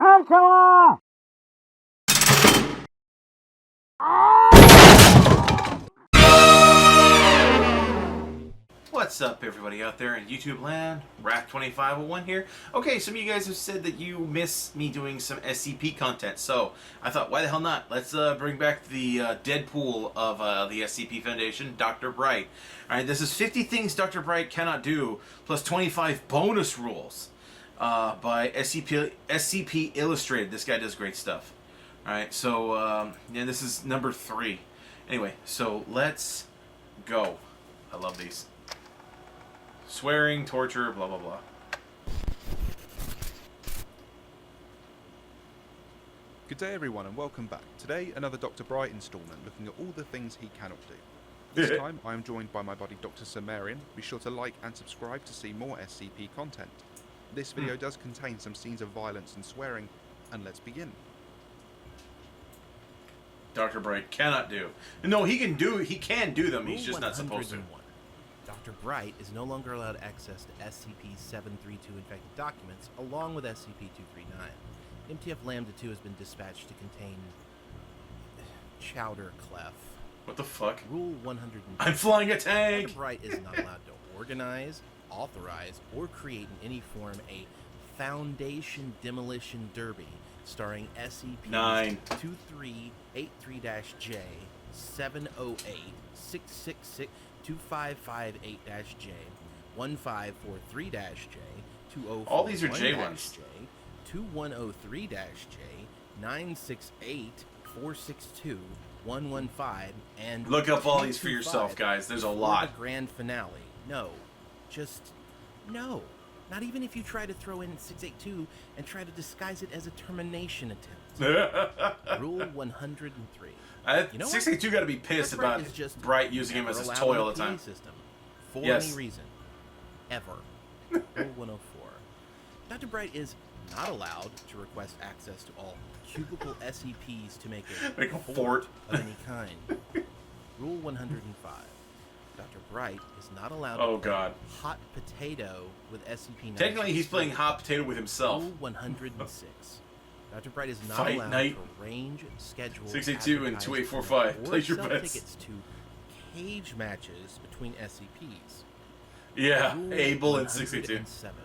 Painkiller! What's up, everybody out there in YouTube land? Rack2501 here. Okay, some of you guys have said that you miss me doing some SCP content, so I thought, why the hell not? Let's bring back the Deadpool of the SCP Foundation, Dr. Bright. Alright, this is 50 things Dr. Bright cannot do, plus 25 bonus rules by SCP Illustrated. This guy does great stuff. Alright, so, yeah, this is number 3. Anyway, so let's go. I love these. Swearing, torture, blah, blah, blah. Good day everyone and welcome back. Today, another Dr. Bright installment looking at all the things he cannot do. This time, I am joined by my buddy Dr. Sumerian. Be sure to like and subscribe to see more SCP content. This video does contain some scenes of violence and swearing, and let's begin. Dr. Bright cannot do. No, he can do them, he's just not supposed to. Dr. Bright is no longer allowed access to SCP-732 infected documents, along with SCP-239. MTF Lambda-2 has been dispatched to contain Chowder Clef. What the fuck? Rule 100. I'm flying a tank! Dr. Bright is not allowed to organize, authorize, or create in any form a Foundation Demolition Derby starring SCP-2383-J, 708-666, 2558-J, 1543-J, 2041-J, all these are J ones. 2103-J, 968-462, 115, and look up all these for yourself, guys. There's a lot. The grand finale. No. Just no. Not even if you try to throw in 682 and try to disguise it as a termination attempt. Rule 103. You know 682 got to be pissed about Bright using him as his toy all the time. System for any reason. Ever. Rule 104. Dr. Bright is not allowed to request access to all cubicle SCPs to make a fort of any kind. Rule 105. Dr. Bright is not allowed to play hot potato with SCP-9. Technically, he's playing hot potato with himself. Rule 106. Dr. Bright is not Fight allowed night. to arrange, schedule, 682 and 2845. Place your bets. Tickets to cage matches between SCPs. Yeah, Rule Abel and 682. 107.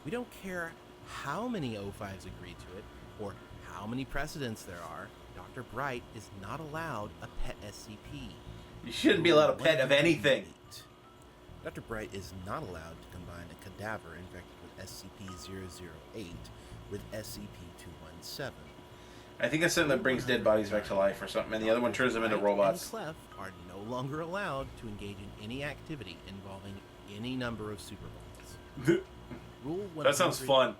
We don't care how many O5s agree to it or how many precedents there are. Dr. Bright is not allowed a pet SCP. You shouldn't be allowed a pet of anything. Dr. Bright is not allowed to combine a cadaver infected with SCP-008 with SCP-217. I think that's something that brings dead bodies back to life or something, and the other one turns them into robots. And Clef are no longer allowed to engage in any activity involving any number of superbugs. Rule 110. That sounds fun.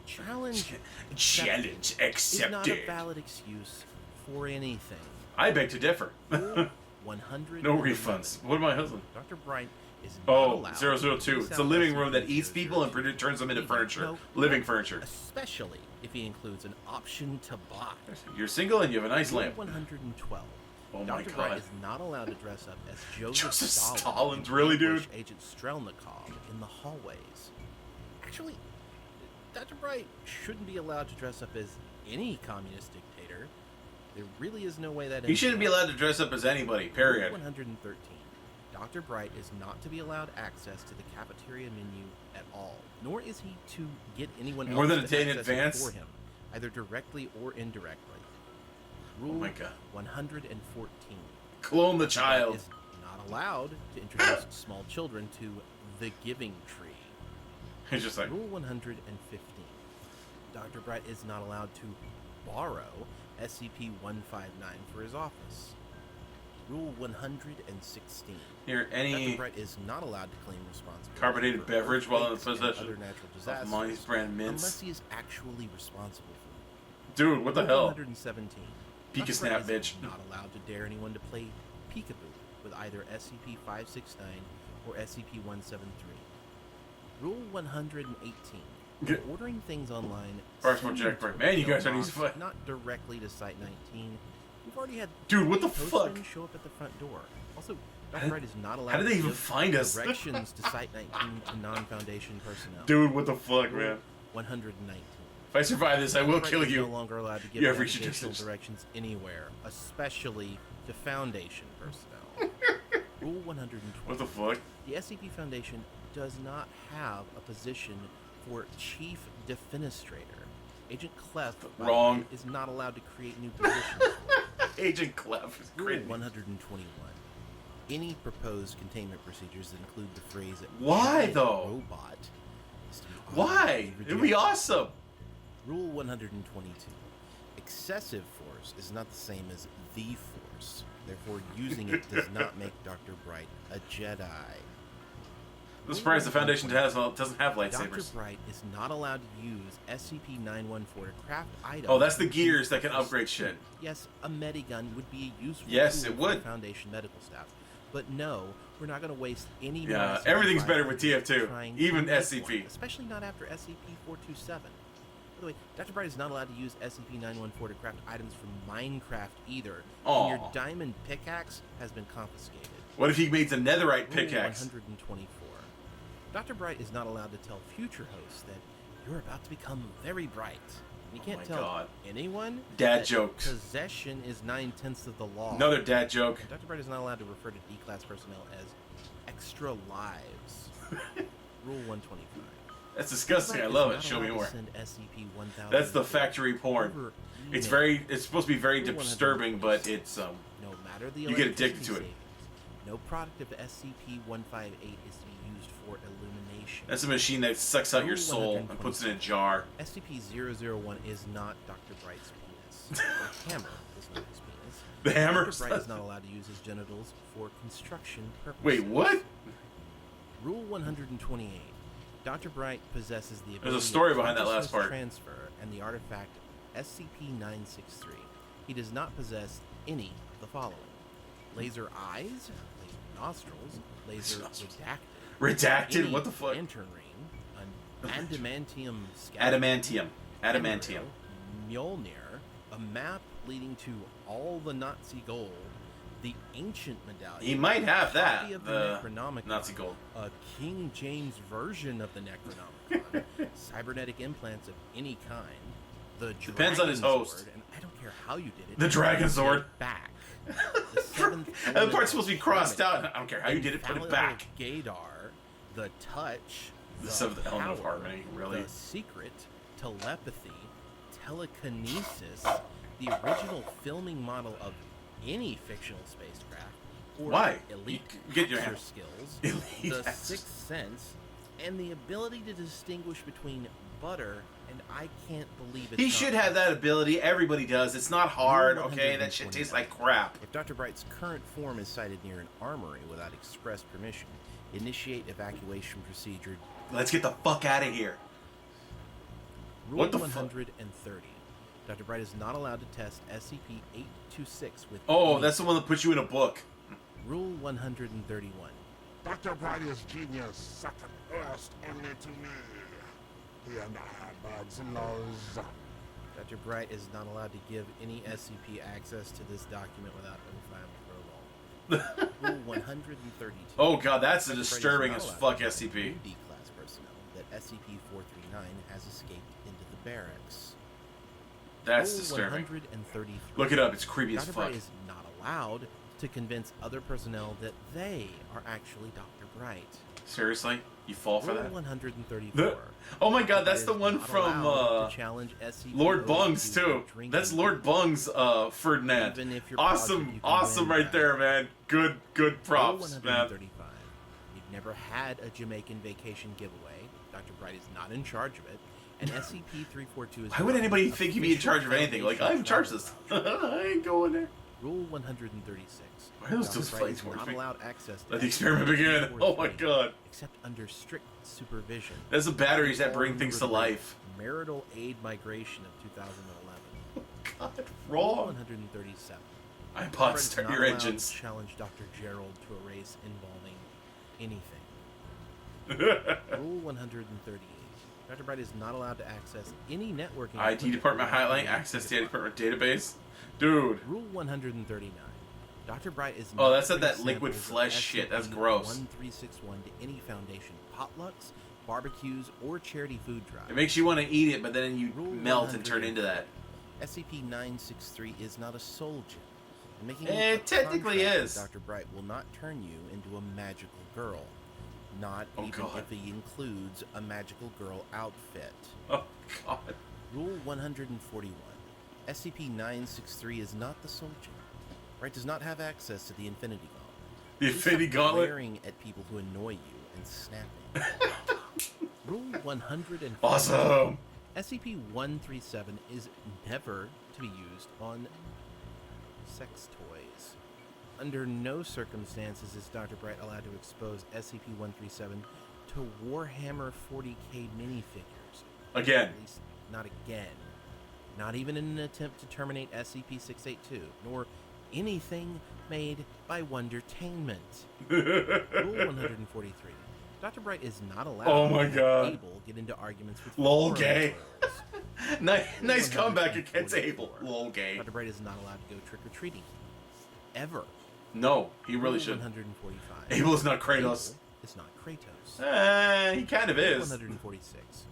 Challenge accepted. Is not a valid excuse for anything. I beg to differ. Rule 100. No refunds. What about my husband? Dr. Bright is not allowed 002. It's a living room that eats people and turns them into furniture. Living furniture. Especially if he includes an option to buy. You're single and you have a nice lamp. 112. Oh my Dr. god. Bright is not allowed to dress up as Joseph Stalin, and really, dude? Agent Strelnikov in the hallways. Actually, Dr. Bright shouldn't be allowed to dress up as any communist dictator. There really is no way that he shouldn't be allowed to dress up as anybody, period. 113. Dr. Bright is not to be allowed access to the cafeteria menu at all, nor is he to get anyone more else than a day in advance for him, either directly or indirectly. Rule 114. Clone the child. Is not allowed to introduce small children to the Giving Tree. He's just like Rule 115. Dr. Bright is not allowed to borrow SCP-159 for his office. Rule 116. Here, any Dr. Bright is not allowed to claim responsibility carbonated for beverage while in the earthquakes and possession other natural disasters of Money's brand mints. unless he is actually responsible for them. Dude, what the Rule hell? 117. Pika snap, bitch. Not allowed to dare anyone to play peekaboo with either SCP-569 or SCP-173. Rule 118. When ordering things online, Personal jackpot. Man, you guys are easy to fight. not directly to Site 19. We've already had dude, what the postmen fuck? show up at the front door. Also, Dr. Bright is not allowed how did they to even give find us? directions to Site 19 to non-Foundation personnel. Dude, what the fuck, man? 119. If I survive this, I will Dr. kill Bright is you. no longer allowed to give You have reached your navigational distance. directions anywhere, especially to Foundation personnel. Rule 120. What the fuck? The SCP Foundation does not have a position for Chief Defenestrator. Agent Clef Wrong. is not allowed to create new positions. Agent Clef is Rule great. 121. Any proposed containment procedures that include the phrase Why, giant though? robot is to be Why? automatically It'd be rejected. awesome. Rule 122. Excessive force is not the same as the force. Therefore, using it does not make Dr. Bright a Jedi. I'm surprised the Foundation doesn't have Dr. lightsabers. Bright is not allowed to use SCP-914 to craft items. Oh, that's the gears that can upgrade shit. Yes, a medigun would be a useful Yes, tool it would. for Foundation medical staff. But no, we're not going to waste any more Yeah, SCP everything's better files with TF2, trying to even make SCP. one, especially not after SCP-427. By the way, Dr. Bright is not allowed to use SCP-914 to craft items from Minecraft either. And your Aw. diamond pickaxe has been confiscated. What if he made a netherite Rule pickaxe? 124. Dr. Bright is not allowed to tell future hosts that you're about to become very bright. You can't my tell God. anyone Dad that jokes. possession is 9/10 of the law. Another dad joke. Dr. Bright is not allowed to refer to D-class personnel as extra lives. Rule 125. That's disgusting. I Dr. love Bright it. is Show not me allowed more. to send SCP-1000 That's the factory porn. over It's email. it's supposed to be very Rule disturbing, but 126. it's No matter the you get addicted electricity to it. savings, no product of SCP-158 is to be used for illumination. that's a machine that sucks out your Rule soul and puts it in a jar. SCP-001 is not Dr. Bright's penis. The hammer is not his penis. The hammer. Dr. Bright is not allowed to use his genitals for construction purposes. Wait, what? Rule 128. Dr. Bright possesses the ability There's a story of behind that last consciousness part. transfer and the artifact SCP-963. He does not possess any of the following: laser eyes, laser nostrils, laser redacted, Redacted? any What the fuck? lantern ring, an adamantium scout, Adamantium. Adamantium. Mjolnir, a map leading to all the Nazi gold, the ancient medallion. He might have that. copy of The Necronomicon, Nazi gold. a King James version of the Necronomicon, cybernetic implants of any kind, the Depends on his Dragon host. Sword, and I don't care how you did it. The Dragon get Sword. it back. The seventh And the element part's supposed to be of crossed harmony, out. I don't care how you did it, put it infallible back. Gaydar, the touch, The seventh element of power, harmony, really. the secret, telepathy, telekinesis, the original filming model of any fictional spacecraft, or Why? elite You get your hacker hand- skills, Elite the hackers. sixth sense, and the ability to distinguish between butter and I can't believe it's He not should have that ability. Everybody does. It's not hard, okay? That shit tastes like crap. If Dr. Bright's current form is sighted near an armory without express permission, initiate evacuation procedure. Let's get the fuck out of here. Rule What the fuck? 130. Dr. Bright is not allowed to test SCP-826 with Oh, any- that's the one that puts you in a book. Rule 131. Dr. Bright is genius, second worst only to me. He and I had bugs and lows. Dr. Bright is not allowed to give any SCP access to this document without notifying the protocol. Rule 132. Oh god, that's a Dr. Bright is disturbing not as allowed fuck to tell SCP. D-class personnel that SCP-439 has escaped into the barracks. That's Rule disturbing. 133. Look it up. It's creepy as Dr. fuck. Bright is not allowed to convince other personnel that they are actually Dr. Bright. Seriously? You fall for Rule that? 134. Oh my god, Dr. that's Bright the is one not from allowed to challenge SCP Lord ODQ Bungs for too. drinking. That's Lord Bungs Ferdinand. Even if you're positive Awesome, you can awesome win right that. there, man. Good Rule props, man. 135. You've never had a Jamaican vacation giveaway. Dr. Bright is not in charge of it. And SCP-342 is Why would not anybody an think he'd be in charge of official anything? Like, Foundation I'm in charge of this. travel. I ain't going there. Rule 136. Why are those Dr. those Bright fights is towards not me? allowed access to Let the experiment begin. Oh my god. except under strict supervision. That's the batteries that All bring things to under the life. Marital aid migration of 2011. God, Rule wrong. 137. iPod, Dr. Bright is start not your allowed engines. to challenge Dr. Gerald to a race involving anything. Rule 138. Dr. Bright is not allowed to access any networking. IT equipment department without highlight, permission. access to the department database. Dude. Rule 139. Dr. Bright is Oh, not that's to that bring liquid samples of flesh shit. That's gross. SCP-1361 to any Foundation potlucks, barbecues, or charity food drives. It makes you want to eat it, but then you Rule melt and turn 100. into that. SCP-963 is not a soul gem. And making It a technically contract is. with Dr. Bright will not turn you into a magical girl. Not Oh, even God. if he includes a magical girl outfit. Oh, God. Rule 141. SCP-963 is not the soul gem. Bright does not have access to the Infinity Gauntlet. The Infinity Gauntlet? Glaring at people who annoy you and snapping. Rule 150. Awesome. SCP-137 is never to be used on sex toys. Under no circumstances is Dr. Bright allowed to expose SCP-137 to Warhammer 40k minifigures. Again. At least not again. Not even in an attempt to terminate SCP-682, nor anything made by Wondertainment. Rule 143. Dr. Bright is not allowed Oh my to God. have Abel get into arguments with Lol foreign gay. trolls. Nice comeback against Abel. Lol gay. Dr. Bright is not allowed to go trick-or-treating. Ever. No, he really Rule should. 145. Abel is not Kratos. Abel is not Kratos. He kind of Rule is. 146.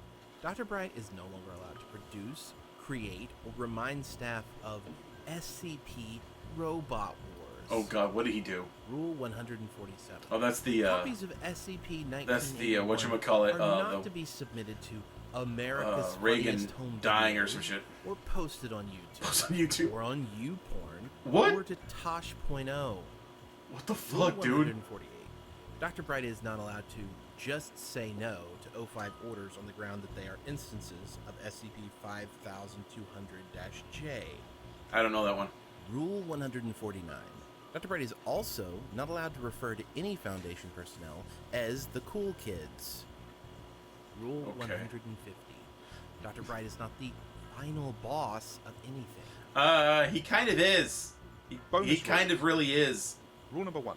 Dr. Bright is no longer allowed to produce, create, or remind staff of SCP Robot Wars. Oh God, what did he do? Rule 147. Oh, that's the Copies of SCP-1981 that's the whatchamacallit, are not to be submitted to America's Reagan Funniest Home dying or Videos some shit. or posted on YouTube. Post on YouTube. Or on YouPorn. What? Or to Tosh.0. What the Rule fuck, dude? 148. Dr. Bright is not allowed to just say no to O5 orders on the ground that they are instances of SCP-5200-J. I don't know that one. Rule 149. Dr. Bright is also not allowed to refer to any Foundation personnel as the cool kids. Rule Okay. 150. Dr. Bright is not the final boss of anything. He kind of is. He Bonus kind of really is. Rule number 1.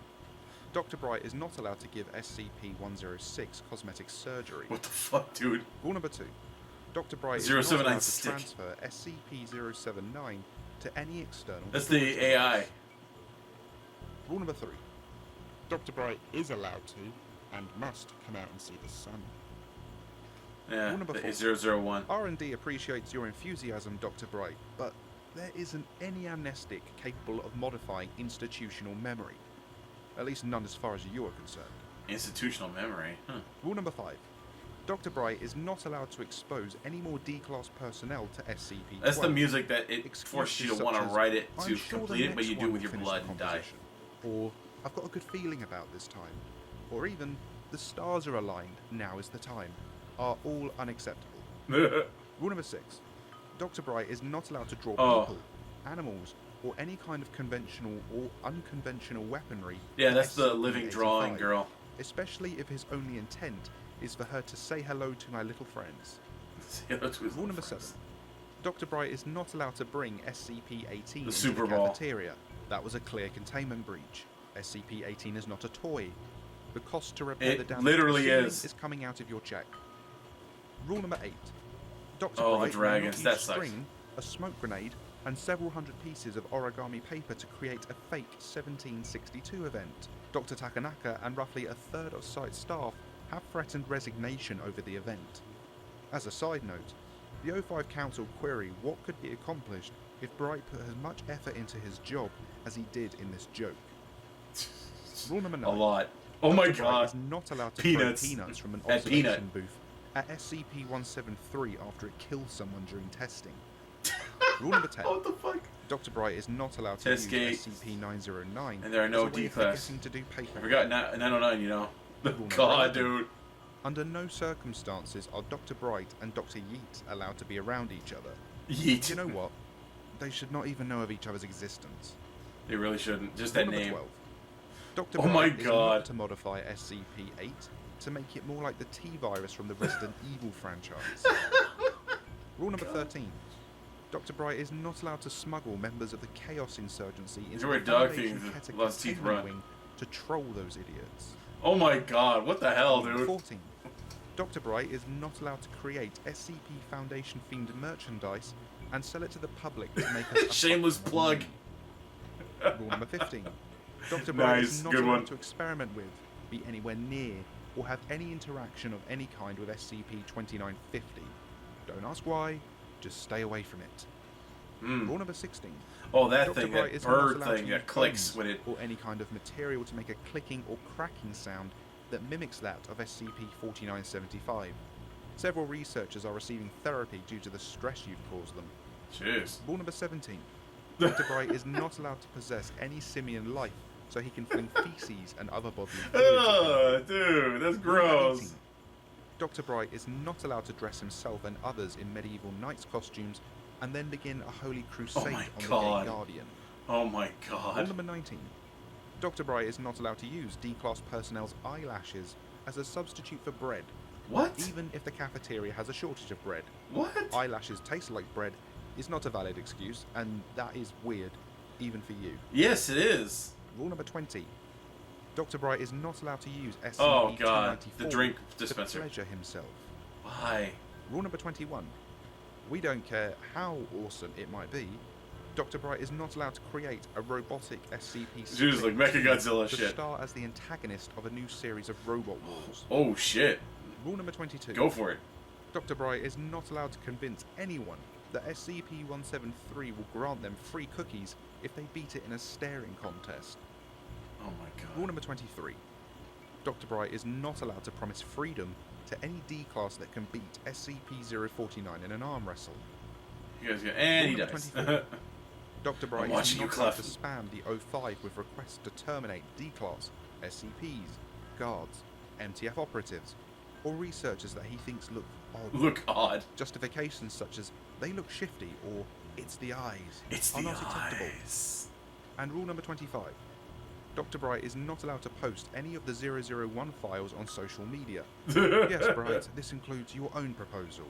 Dr. Bright is not allowed to give SCP-106 cosmetic surgery. What the fuck, dude? Rule number 2. Dr. Bright is not 079 allowed to stick. transfer SCP-079 to any external... That's the AI. Rule number 3. Dr. Bright is allowed to and must come out and see the sun. Yeah, Rule number the 4. 001. R&D appreciates your enthusiasm, Dr. Bright, but there isn't any amnestic capable of modifying institutional memory. At least none as far as you are concerned. Institutional memory. Huh. Rule number 5. Dr. Bright is not allowed to expose any more D-Class personnel to SCP-12. That's the music that it Excuses forces you to such want to as, write it "I'm to sure the complete it, but next you do one it with will your finish blood the and die. composition." Or, "I've got a good feeling about this time." Or even, "The stars are aligned, now is the time," are all unacceptable. Rule number 6. Dr. Bright is not allowed to draw Oh. people, animals, or any kind of conventional or unconventional weaponry. Yeah, to that's the living SCP-85, drawing girl. especially if his only intent is for her to say hello to my little friends. Yeah, that's Rule number 7. Dr. Bright is not allowed to bring SCP-18 The into Super the Bowl. cafeteria. That was a clear containment breach. SCP-18 is not a toy. The cost to repair It the damage literally to the ceiling is. is coming out of your check. Rule number 8. Dr. Oh, the Bright dragons, may that not use sucks. string, a smoke grenade, and several hundred pieces of origami paper to create a fake 1762 event. Dr. Takanaka and roughly a third of site staff have threatened resignation over the event. As a side note, the O5 Council query what could be accomplished if Bright put as much effort into his job as he did in this joke. Rule number 9. A lot. Oh my Dr. Bright god. is not allowed to Peanuts. throw peanuts from an At observation Peanut. booth at SCP-173 after it kills someone during testing. Rule number 10. What the fuck? Dr. Bright is not allowed to Test use gate. SCP-909 And there are no as a way of D-class. forgetting to do I paper. forgot 909, you know. number God, 11. dude. Under no circumstances are Dr. Bright and Dr. Yeet allowed to be around each other. Yeet. You know what? They should not even know of each other's existence. They really shouldn't. Just Rule that number name. 12. Dr. Oh Bright my is God. not to modify SCP-8 to make it more like the T-virus from the Resident Evil franchise. Rule number 13. Dr. Bright is not allowed to smuggle members of the Chaos Insurgency into where the dog Foundation things Keter lost teeth containment run. wing to troll those idiots. Oh my god, what the hell, Rule dude? 14. Dr. Bright is not allowed to create SCP Foundation themed merchandise and sell it to the public to make us a Shameless fucking plug. money. Rule number 15. Dr. Bright Nice, is not good allowed one. to experiment with, be anywhere near, or have any interaction of any kind with SCP-2950. Don't ask why, just stay away from it. Rule number 16. Oh, that Dr. thing, Bright that is not bird allowed thing to that use clicks bones when it... or any kind of material to make a clicking or cracking sound that mimics that of SCP-4975. Several researchers are receiving therapy due to the stress you've caused them. Jeez. Rule number 17. Dr. Bright is not allowed to possess any simian life, so he can fling feces and other bodily fluids at people. Dude, that's Rule number gross. 18. Dr. Bright is not allowed to dress himself and others in medieval knights' costumes and then begin a holy crusade on the Gay Guardian. Oh my Rule god. number 19. Dr. Bright is not allowed to use D-Class personnel's eyelashes as a substitute for bread, What? even if the cafeteria has a shortage of bread. What? Eyelashes taste like bread is not a valid excuse, and that is weird, even for you. Yes, it is. Rule number 20. Dr. Bright is not allowed to use SCP-294 Oh god, the drink dispenser. to pleasure himself. Why? Rule number 21. We don't care how awesome it might be, Dr. Bright is not allowed to create a robotic SCP-6 Dude's like Mechagodzilla to shit. star as the antagonist of a new series of Robot Wars. Oh shit. Rule number 22. Go for it. Dr. Bright is not allowed to convince anyone that SCP-173 will grant them free cookies if they beat it in a staring contest. Oh my god. Rule number 23. Dr. Bright is not allowed to promise freedom to any D-Class that can beat SCP-049 in an arm wrestle. You guys got... And he Rule number dies. 24. Dr. Bright is watching you, not allowed to Clef. spam the O5 with requests to terminate D-Class, SCPs, guards, MTF operatives, or researchers that he thinks look odd. Look odd. Justifications such as, they look shifty, or it's the eyes, It's are the not acceptable. eyes. And rule number 25. Dr. Bright is not allowed to post any of the 001 files on social media. Yes, Bright, this includes your own proposal.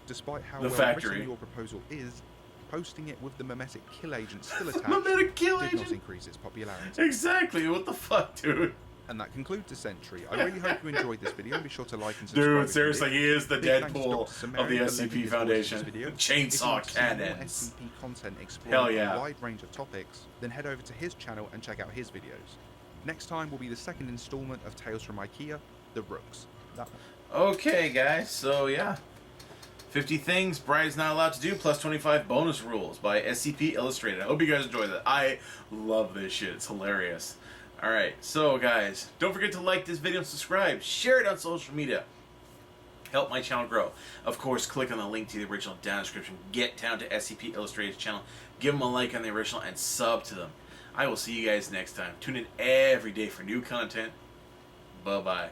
Despite how The well factory. written your proposal is, posting it with the memetic kill agent still attached Memetic kill did not agent. increase its popularity. Exactly. What the fuck, dude? And that concludes this entry. I really hope you enjoyed this video. Be sure to like and subscribe. Dude, if you seriously, did. he is the Big thanks to Deadpool Dr. of Sumerian the for lending SCP his voice to this Foundation. video. If you Chainsaw want to see more cannons. SCP content exploring Hell yeah. a wide range of topics, then head over to his channel and check out his videos. Next time will be the second installment of Tales from IKEA, The Rooks. That one. Okay, guys. So, yeah. 50 things Bright is not allowed to do, plus 25 bonus rules by SCP Illustrated. I hope you guys enjoy that. I love this shit. It's hilarious. Alright, so guys, don't forget to like this video and subscribe. Share it on social media. Help my channel grow. Of course, click on the link to the original down description. Get down to SCP Illustrated's channel. Give them a like on the original and sub to them. I will see you guys next time. Tune in every day for new content. Bye-bye.